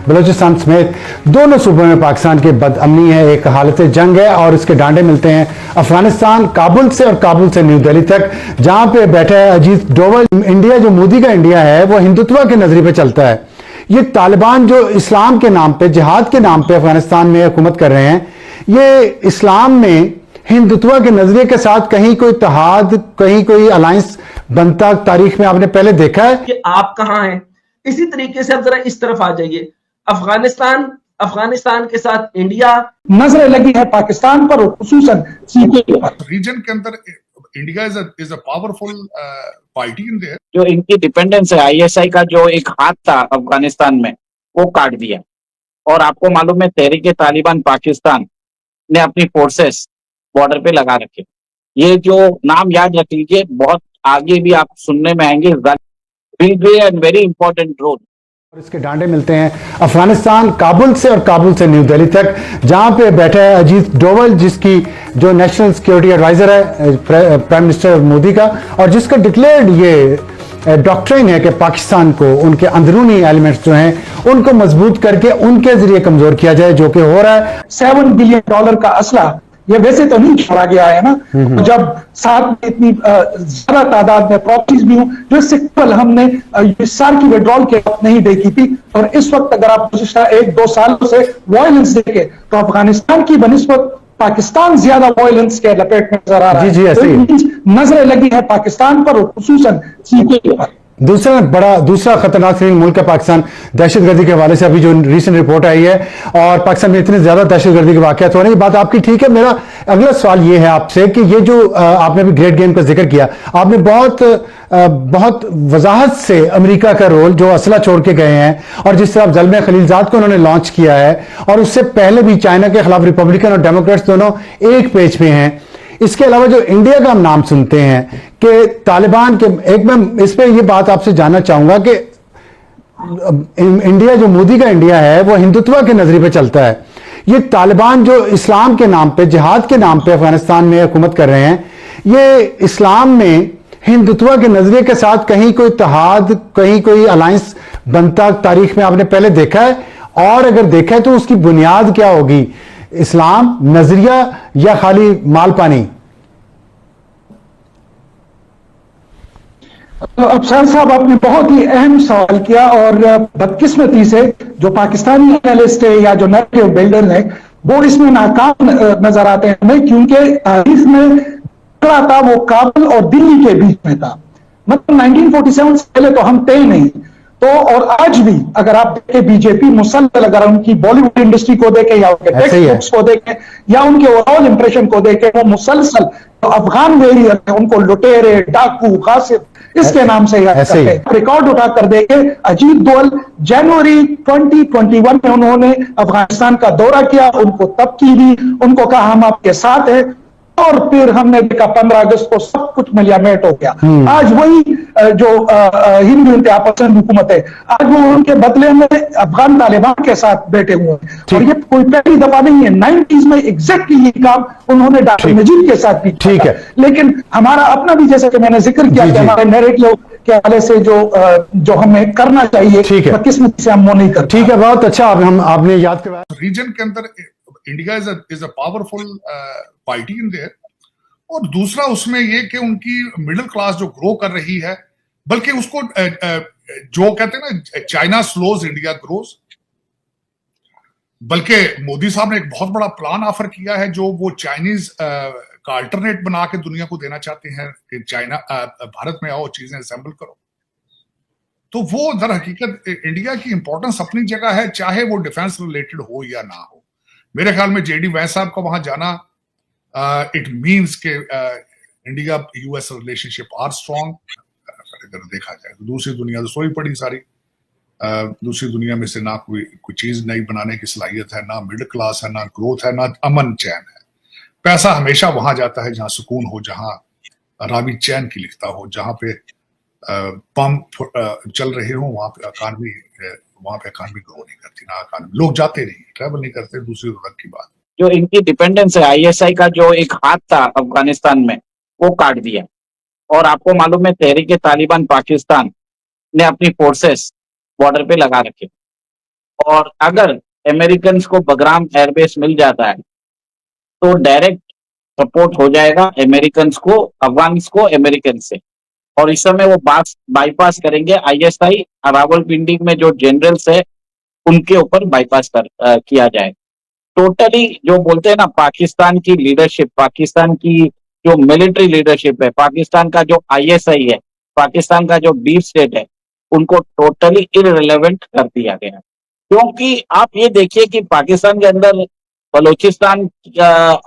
बलूचिस्तान समेत दोनों सूबों में पाकिस्तान की बदअमनी है, एक हालत जंग है और इसके डांडे मिलते हैं अफगानिस्तान, काबुल से और काबुल से न्यू दिल्ली तक, जहां पे बैठा है अजीत डोवल। इंडिया जो मोदी का इंडिया है वो हिंदुत्व के नजरिए पे चलता है। ये तालिबान जो इस्लाम के नाम पे, जिहाद के नाम पे अफगानिस्तान में हुकूमत कर रहे हैं, ये इस्लाम में हिंदुत्व के नजरिए के साथ कहीं कोई इत्तेहाद, कहीं कोई अलायंस बनता तारीख में आपने पहले देखा है? कि आप कहां हैं। इसी तरीके से आप जरा इस तरफ आ जाइए, अफगानिस्तान के साथ इंडिया नजरें लगी है पाकिस्तान पर और खुसूसन सीके पर। रीजन के अंदर India is a powerful party in their. जो इनकी डिपेंडेंस है आईएसआई का, जो एक हाथ था अफगानिस्तान में, वो काट दिया। और आपको मालूम है तहरीक तालिबान पाकिस्तान ने अपनी फोर्सेस बॉर्डर पे लगा रखे। ये जो नाम याद रख लीजिए, बहुत आगे भी आप सुनने में आएंगे, will play and very important role. और इसके डांडे मिलते हैं अफगानिस्तान, काबुल से और काबुल से न्यू दिल्ली तक, जहां पे बैठा है अजीत डोवल, जिसकी जो नेशनल सिक्योरिटी एडवाइजर है प्राइम मिनिस्टर मोदी का, और जिसका डिक्लेयर्ड ये डॉक्ट्रिन है कि पाकिस्तान को उनके अंदरूनी एलिमेंट्स जो हैं उनको मजबूत करके उनके जरिए कमजोर किया जाए, जो कि हो रहा है। $7 बिलियन का असला ये वैसे तो नहीं छोड़ा गया है ना, जब साथ में इतनी ज्यादा तादाद में प्रॉपर्टीज भी हों, जो इससे कल हमने साल की विड्रॉल के वक्त नहीं देखी थी। और इस वक्त अगर आप पिछले 1-2 सालों से वायलेंस देखें तो अफगानिस्तान की बनिस्बत पाकिस्तान ज्यादा वायलेंस के लपेट में नजर आ रहा है। जी, ऐसे ही नजरें लगी है पाकिस्तान पर और खुसूसन सीके पर। दूसरा खतरनाक तरीन मुल्क है पाकिस्तान, दहशतगर्दी के हवाले से अभी जो रिसेंट रिपोर्ट आई है, और पाकिस्तान में इतने ज्यादा दहशतगर्दी के वाकयात हो रहे हैं। बात आपकी ठीक है। मेरा अगला सवाल ये है आपसे कि ये जो आपने अभी ग्रेट गेम का जिक्र किया, आपने बहुत वजाहत से अमेरिका का रोल, जो असला छोड़ के गए हैं और जिस तरह ज़ल्मे खलीलजाद को उन्होंने लॉन्च किया है, और उससे पहले भी चाइना के खिलाफ रिपब्लिकन और डेमोक्रेट्स दोनों एक पेज पे हैं। इसके अलावा जो इंडिया का हम नाम सुनते हैं कि तालिबान के, एक मैं इस पे ये बात आपसे जानना चाहूंगा कि इंडिया जो मोदी का इंडिया है वो हिंदुत्व के नजरिए पे चलता है। ये तालिबान जो इस्लाम के नाम पे, जिहाद के नाम पे अफगानिस्तान में हुकूमत कर रहे हैं, ये इस्लाम में हिंदुत्व के नजरिए के साथ कहीं कोई इत्तेहाद, कहीं कोई अलायंस बनता तारीख में आपने पहले देखा है? और अगर देखा है तो उसकी बुनियाद क्या होगी? इस्लाम, नजरिया या खाली माल पानी? तो अफसर साहब, आपने बहुत ही अहम सवाल किया, और बदकिस्मती से जो पाकिस्तानी एनालिस्ट है या जो नैरेटिव बिल्डर है वो इसमें नाकाम नजर आते हैं हमें, क्योंकि तारीख में खड़ा था वो काबुल और दिल्ली के बीच में था। मतलब 1947 से पहले तो हम थे नहीं। तो और आज भी अगर आप देखें बीजेपी मुसलसल, अगर उनकी बॉलीवुड इंडस्ट्री को देखें या उनके टेक्स्ट बुक्स को देखें या उनके ओवरऑल इंप्रेशन को देखें, वो मुसलसल तो अफगान वेरियर है, उनको लुटेरे, डाकू, गासिब इसके नाम से याद करते हैं। रिकॉर्ड उठाकर देखे, अजीत डोवल जनवरी 2021 में उन्होंने अफगानिस्तान का दौरा किया, उनको तबकी दी, उनको कहा हम आपके साथ हैं, और फिर हमने देखा 15 अगस्त को सब कुछ मलियामेट हो गया। आज वही जो हिंदू इंतहा पसंद हुकूमत है, आज वो उनके बदले में अफगान तालिबान के साथ बैठे हुए हैं। और ये कोई पहली दफा नहीं है, 90s में एग्जैक्टली ये काम उन्होंने डॉक्टर नजीब के साथ भी किया। लेकिन हमारा अपना भी, जैसा कि मैंने जिक्र किया कि हमारे नैरेटिव के हवाले से जो हमें करना चाहिए, किस्मत से हम वो नहीं करते। ठीक है, बहुत अच्छा आपने याद करवाया। रीजन के अंदर India is a powerful party in their. और दूसरा उसमें ये कि उनकी मिडिल क्लास जो ग्रो कर रही है, बल्कि उसको जो कहते हैं ना, चाइना स्लोज इंडिया ग्रोज, बल्कि मोदी साहब ने एक बहुत बड़ा प्लान ऑफर किया है जो वो चाइनीज का अल्टरनेट बना के दुनिया को देना चाहते हैं कि चाइना भारत में आओ, चीजें असेंबल करो। तो वो दर हकीकत इंडिया की इंपॉर्टेंस अपनी जगह है, चाहे वो डिफेंस रिलेटेड हो या ना हो। मेरे ख्याल में जेडी वैंस साहब का वहां जाना इट मीन्स के India US relationship are strong. अगर देखा जाए तो दूसरी दुनिया तो सोई पड़ी सारी, दूसरी दुनिया में से ना कोई चीज नई बनाने की सलाहियत है, ना मिडिल क्लास है, ना ग्रोथ है, ना अमन चैन है। पैसा हमेशा वहां जाता है जहां सुकून हो, जहां रावी चैन की लिखता हो, जहां पे पंप चल रहे हो, वहां पे इकानमी ग्रो नहीं करती, ना इकानमी, लोग जाते नहीं, ट्रैवल नहीं करते, दूसरी अलग की बात। जो इनकी डिपेंडेंस है आईएसआई का, जो एक हाथ था अफगानिस्तान में, वो काट दिया। और आपको मालूम है तहरीक तालिबान पाकिस्तान ने अपनी फोर्सेस बॉर्डर पे लगा रखे। और अगर अमेरिकन को बगराम एयरबेस मिल जाता है तो डायरेक्ट सपोर्ट हो जाएगा अमेरिकन को, अफगान को अमेरिकन से। और इस समय वो बाईपास करेंगे आईएसआई, रावलपिंडी में जो जनरल्स है उनके ऊपर बाईपास किया जाए। टोटली जो बोलते हैं ना, पाकिस्तान की लीडरशिप, पाकिस्तान की जो मिलिट्री लीडरशिप है, पाकिस्तान का जो आईएसआई है, पाकिस्तान का जो डीप स्टेट है, उनको टोटली इररिलेवेंट कर दिया गया। क्योंकि आप ये देखिए कि पाकिस्तान के अंदर बलूचिस्तान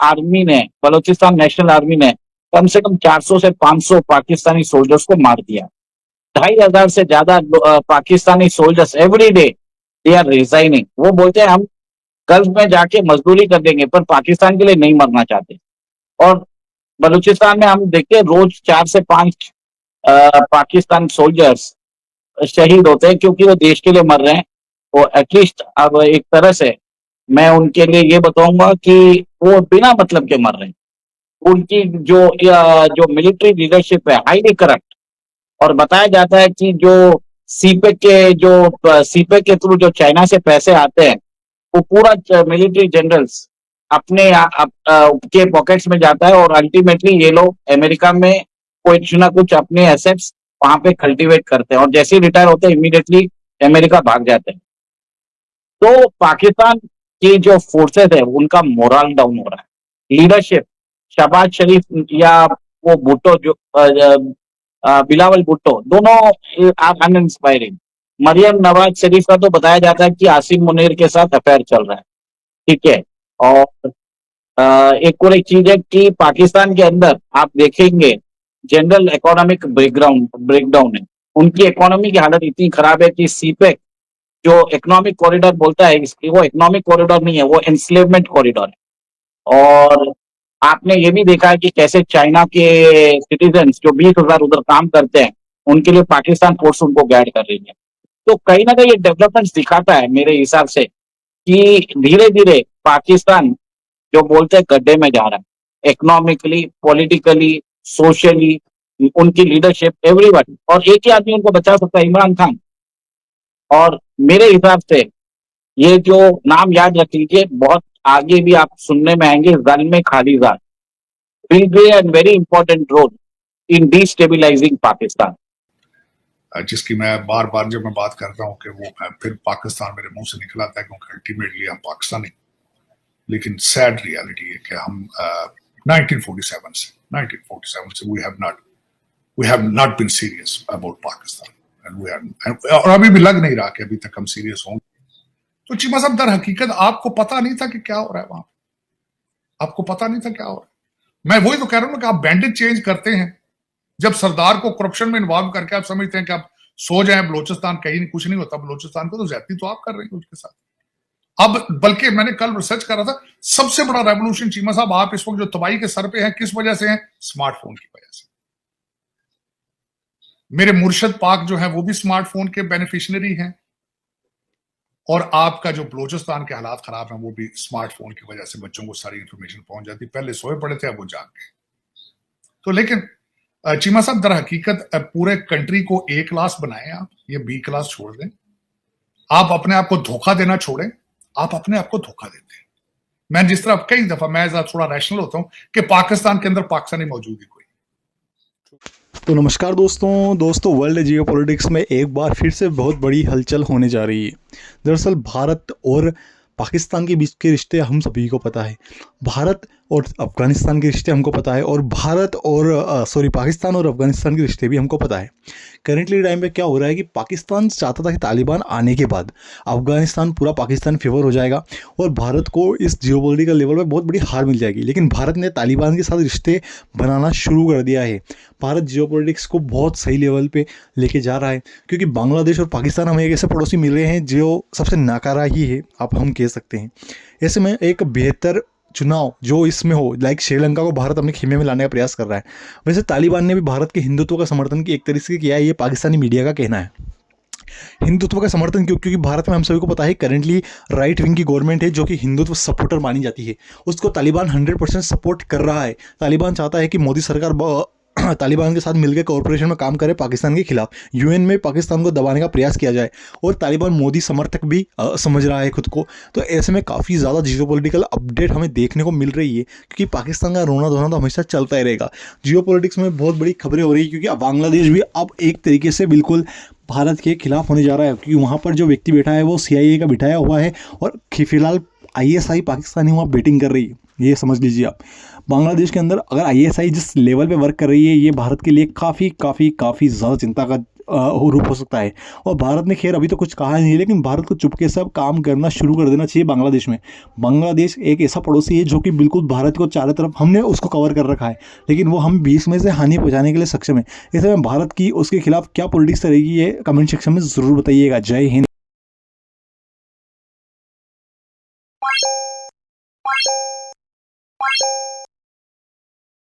आर्मी ने, बलूचिस्तान नेशनल आर्मी ने कम से कम 400 से 500 पाकिस्तानी सोल्जर्स को मार दिया। 2500 से ज्यादा Pakistani soldiers every day they are resigning. वो बोलते हैं हम गल्फ में जाके मजदूरी कर देंगे, पर पाकिस्तान के लिए नहीं मरना चाहते। और बलूचिस्तान में हम देखते हैं रोज 4 से 5 पाकिस्तान सोल्जर्स शहीद होते हैं, क्योंकि वो देश के लिए मर रहे हैं। वो एटलीस्ट अब एक तरह से मैं उनके लिए ये बताऊंगा कि वो बिना मतलब के मर रहे हैं। उनकी जो मिलिट्री लीडरशिप है हाईली करप्ट। और बताया जाता है कि जो सीपेक के थ्रू जो चाइना से पैसे आते हैं, वो पूरा मिलिट्री जनरल्स अपने के पॉकेट्स में जाता है, और अल्टीमेटली ये लोग अमेरिका में कुछ ना कुछ अपने एसेट्स वहां पे कल्टीवेट करते हैं, और जैसे ही रिटायर होते हैं इमीडिएटली अमेरिका भाग जाते हैं। तो पाकिस्तान की जो फोर्सेस है उनका मोरल डाउन हो रहा है। लीडरशिप, शहबाज शरीफ या वो भुट्टो, जो बिलावल भुट्टो, दोनों अनइंस्पायरिंग। मरियम नवाज शरीफ का तो बताया जाता है कि आसिम मुनीर के साथ अफेयर चल रहा है, ठीक है। और एक और एक चीज है कि पाकिस्तान के अंदर आप देखेंगे जनरल इकोनॉमिक ब्रेकडाउन है। उनकी इकोनॉमी की हालत इतनी खराब है कि सीपेक जो इकोनॉमिक कॉरिडोर बोलता है, वो इकोनॉमिक कॉरिडोर नहीं है, वो एंस्लेवमेंट कॉरिडोर है। और आपने ये भी देखा है कि कैसे चाइना के सिटीजन्स जो 20,000 उधर काम करते हैं, उनके लिए पाकिस्तान फोर्स उनको गाइड कर रही है। तो कहीं ना कहीं ये डेवलपमेंट दिखाता है मेरे हिसाब से कि धीरे धीरे पाकिस्तान जो बोलते हैं गड्ढे में जा रहा है, इकोनॉमिकली, पॉलिटिकली, सोशली, उनकी लीडरशिप, एवरीवन। और एक ही आदमी उनको बचा सकता है, इमरान खान। और मेरे हिसाब से ये जो नाम याद रख लीजिए, बहुत आगे भी आप सुनने में आएंगे, Zalmay Khalilzad will play a very important role in destabilising Pakistan. जिसकी मैं बार बार जब मैं बात करता हूँ कि वो फिर पाकिस्तान मेरे मुंह से निकल आता है, क्योंकि अल्टीमेटली हम पाकिस्तानी। लेकिन सैड रियलिटी है कि हम 1947 से we have not been serious about Pakistan, और अभी भी लग नहीं रहा कि अभी तक हम सीरियस होंगे। तो चीमा साहब, दर हकीकत आपको पता नहीं था कि क्या हो रहा है वहां, आपको पता नहीं था क्या हो रहा है। मैं वही तो कह रहा हूं कि आप बैंडेज चेंज करते हैं। जब सरदार को करप्शन में इन्वॉल्व करके आप समझते हैं कि आप सो जाए, बलोचिस्तान कहीं नहीं, कुछ नहीं होता बलोचिस्तान को, तो ज्यादती तो आप कर रहे हैं उसके साथ। अब बल्कि मैंने कल रिसर्च करा था, सबसे बड़ा रेवोल्यूशन चीमा साहब आप इस वक्त जो तबाही के सर पे है, किस वजह से है? स्मार्टफोन की वजह से। मेरे मुर्शद पाक जो है वो भी स्मार्टफोन के बेनिफिशियरी हैं, और आपका जो बलोचिस्तान के हालात खराब हैं वो भी स्मार्टफोन की वजह से बच्चों को सारी इंफॉर्मेशन पहुंच जाती। पहले सोए पड़े थे, अब वो जाग गए। तो लेकिन चीमा साहब, दर हकीकत पूरे कंट्री को ए क्लास बनाएं आप, ये बी क्लास छोड़ दें। आप अपने आप को धोखा देना छोड़ें, आप अपने आप को धोखा देते हैं। मैं जिस तरह कई दफा मैं थोड़ा रैशनल होता हूं कि पाकिस्तान के अंदर पाकिस्तानी मौजूद ही कोई। तो नमस्कार दोस्तों वर्ल्ड जियो पॉलिटिक्स में एक बार फिर से बहुत बड़ी हलचल होने जा रही है। दरअसल भारत और पाकिस्तान के बीच के रिश्ते हम सभी को पता है, भारत और अफ़गानिस्तान के रिश्ते हमको पता है, और पाकिस्तान और अफ़गानिस्तान के रिश्ते भी हमको पता है। करेंटली टाइम पे क्या हो रहा है कि पाकिस्तान चाहता था कि तालिबान आने के बाद अफ़गानिस्तान पूरा पाकिस्तान फेवर हो जाएगा और भारत को इस जियोपॉलिटिकल लेवल पे बहुत बड़ी हार मिल जाएगी। लेकिन भारत ने तालिबान के साथ रिश्ते बनाना शुरू कर दिया है। भारत जियोपॉलिटिक्स को बहुत सही लेवल पे लेके जा रहा है, क्योंकि बांग्लादेश और पाकिस्तान हमें एक ऐसे पड़ोसी मिल रहे हैं जो सबसे नाकारा ही है, आप हम कह सकते हैं। ऐसे में एक बेहतर चुनाव जो इसमें हो, लाइक श्रीलंका को भारत अपने खेमे में लाने का प्रयास कर रहा है। वैसे तालिबान ने भी भारत के हिंदुत्व का समर्थन की एक तरीके से किया है, ये पाकिस्तानी मीडिया का कहना है। हिंदुत्व का समर्थन क्यों? क्योंकि भारत में हम सभी को पता है करेंटली राइट विंग की गवर्नमेंट है जो कि हिंदुत्व सपोर्टर मानी जाती है, उसको तालिबान 100% सपोर्ट कर रहा है। तालिबान चाहता है कि मोदी सरकार तालिबान के साथ मिलकर कॉरपोरेशन में काम करे पाकिस्तान के खिलाफ, यूएन में पाकिस्तान को दबाने का प्रयास किया जाए, और तालिबान मोदी समर्थक भी समझ रहा है खुद को। तो ऐसे में काफ़ी ज़्यादा जियोपॉलिटिकल अपडेट हमें देखने को मिल रही है, क्योंकि पाकिस्तान का रोना धोना तो हमेशा चलता ही रहेगा। जियोपॉलिटिक्स में बहुत बड़ी खबरें हो रही है, क्योंकि बांग्लादेश भी अब एक तरीके से बिल्कुल भारत के खिलाफ होने जा रहा है, क्योंकि वहाँ पर जो व्यक्ति बैठा है वो CIA का बिठाया हुआ है, और फिलहाल ISI पाकिस्तानी वहाँ बैटिंग कर रही है। ये समझ लीजिए आप, बांग्लादेश के अंदर अगर ISI जिस लेवल पे वर्क कर रही है, ये भारत के लिए काफ़ी ज़्यादा चिंता का रूप हो सकता है। और भारत ने खैर अभी तो कुछ कहा नहीं है, लेकिन भारत को चुपके से अब काम करना शुरू कर देना चाहिए बांग्लादेश में। बांग्लादेश एक ऐसा पड़ोसी है जो कि बिल्कुल भारत को चारों तरफ हमने उसको कवर कर रखा है, लेकिन वो हम बीच में से हानि पहुंचाने के लिए सक्षम है। इसमें भारत की उसके खिलाफ क्या पॉलिटिक्स रहेगी, ये कमेंट सेक्शन में ज़रूर बताइएगा। जय हिंद।